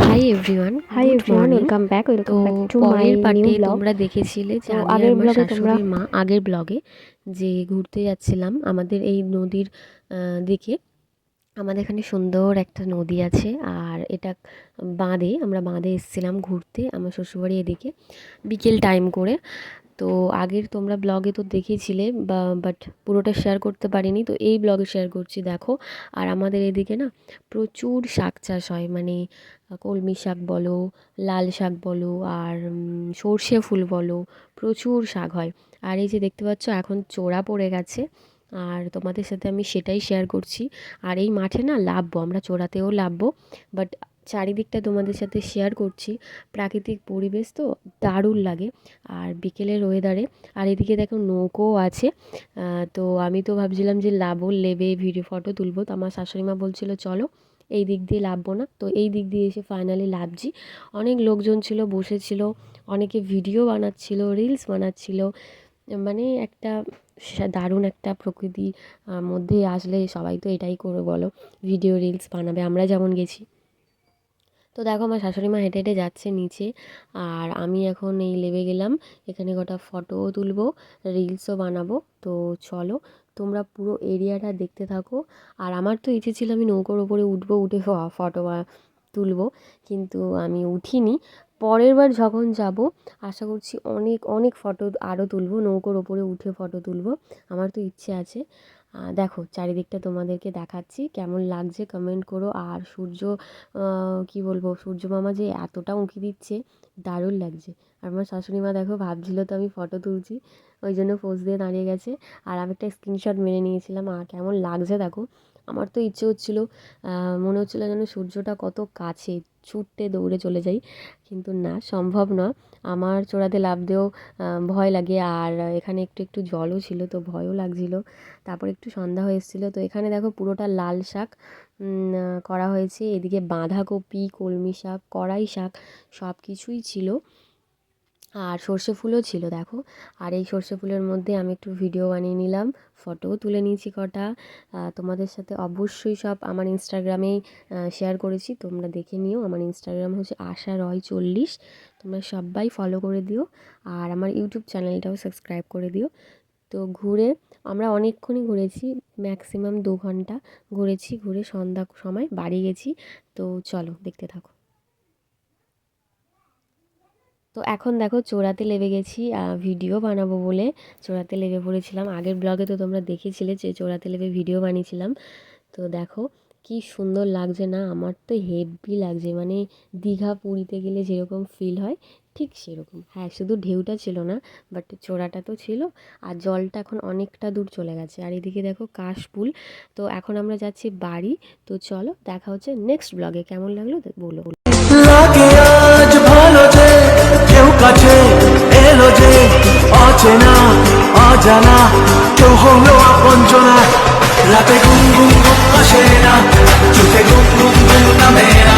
Hi everyone, hi good everyone, morning. Welcome back তো to my পরের new পার্টে blog. তোমরা দেখেছিলে যে তো আমি আর আগের আমার ব্লগে তোমরা শাশুড়ির মা আগের ব্লগে যে ঘুরতে যাচ্ছিলাম আমাদের এই নদীর দিকে। আমাদের এখানে সুন্দর একটা নদী আছে, আর এটা আমরা বাঁধে এসেছিলাম ঘুরতে, আমার শ্বশুরবাড়ি এদিকে বিকেল টাইম করে। তো আগের তোমরা ব্লগে তো দেখেছিলে, বাট পুরোটা শেয়ার করতে পারিনি, তো এই ব্লগে শেয়ার করছি। দেখো, আর আমাদের এদিকে না প্রচুর শাক চাষ হয়, মানে কলমি শাক বলো, লাল শাক বলো, আর সর্ষে ফুল বলো, প্রচুর শাক হয়। আর এই যে দেখতে পাচ্ছ এখন চোরা পড়ে গেছে, আর তোমাদের সাথে আমি সেটাই শেয়ার করছি। আর এই মাঠে না লাভবো, আমরা চোরাতেও লাভবো, বাট চারিদিকটা তোমাদের সাথে শেয়ার করছি। প্রাকৃতিক পরিবেশ তো দারুণ লাগে। আর বিকেলের ওয়েদারে, আর এদিকে দেখো নৌকোও আছে। তো আমি তো ভাবছিলাম যে লাবণ লেবে ভিডিও ফটো তুলবো, তো আমার শাশুড়ি মা বলছিল চলো এই দিক দিয়ে লাভবো না, তো এই দিক দিয়ে এসে ফাইনালি লাভছি। অনেক লোকজন ছিল, বসেছিল, অনেকে ভিডিও বানাচ্ছিল, রিলস বানাচ্ছিল। মানে একটা দারুণ একটা প্রকৃতি মধ্যে আসলে সবাই তো এটাই করে বলো, ভিডিও রিলস বানাবে, আমরা যেমন গেছি। তো দেখো আমার শাশুড়ি মা হেঁটে হেঁটে যাচ্ছে নিচে, আর আমি এখন এই লেবে গেলাম, এখানে কটা ফটোও তুলবো, রিলসও বানাবো। তো চলো তোমরা পুরো এরিয়াটা দেখতে থাকো। আর আমার তো ইচ্ছে ছিল আমি নৌকোর ওপরে উঠবো, উঠে ফটো তুলবো, কিন্তু আমি উঠিনি। পরের বার যখন যাব আশা করছি অনেক অনেক ফটো আরও তুলবো, নৌকোর ওপরে উঠে ফটো তুলবো, আমার তো ইচ্ছে আছে। দেখো চারিদিকটা তোমাদেরকে দেখাচ্ছি, কেমন লাগছে কমেন্ট করো। আর সূর্য, কি বলবো, সূর্য মামা যে এতটা উঁকি দিচ্ছে, দারুণ লাগছে। আর আমার শাশুড়ি মা দেখো ভাবছিল তো আমি ফটো তুলছি, ওই জন্য পোজ দিয়ে দাঁড়িয়ে গেছে। আর আমি একটা স্ক্রিনশট মেরে নিয়েছিলাম। আর কেমন লাগছে দেখো, আমার তো ইচ্ছে হচ্ছিলো, মনে হচ্ছিলো যেন সূর্যটা কত কাছে, ছুটতে দৌড়ে চলে যাই, কিন্তু না, সম্ভব না। আমার চোরাতে লাফ দিয়েও ভয় লাগে, আর এখানে একটু একটু জলও ছিল, তো ভয়ও লাগছিলো। তারপর একটু সন্ধ্যা হয়ে এসেছিলো। তো এখানে দেখো পুরোটা লাল শাক করা হয়েছে, এদিকে বাঁধাকপি, কলমি শাক, কড়াই শাক, সব কিছুই ছিল। আর সর্ষে ফুলও ছিল দেখো। আর এই সর্ষে ফুলের মধ্যে আমি একটু ভিডিও বানিয়ে নিলাম, ফটোও তুলে নিয়েছি কটা। তোমাদের সাথে অবশ্যই সব আমার ইনস্টাগ্রামেই শেয়ার করেছি, তোমরা দেখে নিও। আমার ইনস্টাগ্রাম হচ্ছে আশা রয় 40, তোমরা সবাই ফলো করে দিও, আর আমার ইউটিউব চ্যানেলটাও সাবস্ক্রাইব করে দিও। তো ঘুরে আমরা অনেকক্ষণই ঘুরেছি, ম্যাক্সিমাম 2 ঘন্টা ঘুরেছি, ঘুরে সন্ধ্যা সময় বাড়ি গেছি। তো চলো দেখতে থাকো। তো এখন দেখো চোরাতে লেবে গেছি, ভিডিও বানাবো বলে চোরাতে লেবে পড়েছিলাম। আগের ব্লগে তো তোমরা দেখেছিলে যে চোরাতে লেবে ভিডিও বানিয়েছিলাম। তো দেখো কি সুন্দর লাগছে না, আমার তো হেভি লাগছে, মানে দীঘা পুরীতে গেলে যেরকম ফিল হয় ঠিক সেরকম। হ্যাঁ, শুধু ঢেউটা ছিল না, বাট চোরাটা তো ছিল। আর জলটা এখন অনেকটা দূর চলে গেছে, আর এদিকে দেখো কাশফুল। তো এখন আমরা যাচ্ছি বাড়ি। তো চলো দেখা হচ্ছে নেক্সট ব্লগে, কেমন লাগলো বলো। লাগে আজ ভালো যে কেউ কাছে এলো যে, অচেনা অজানা কেউ হলো আপনজনা। রাতে ঘুম ঘুম ঘুম আসে না, চোখে ঘুম ঘুম ঘুম নামে না।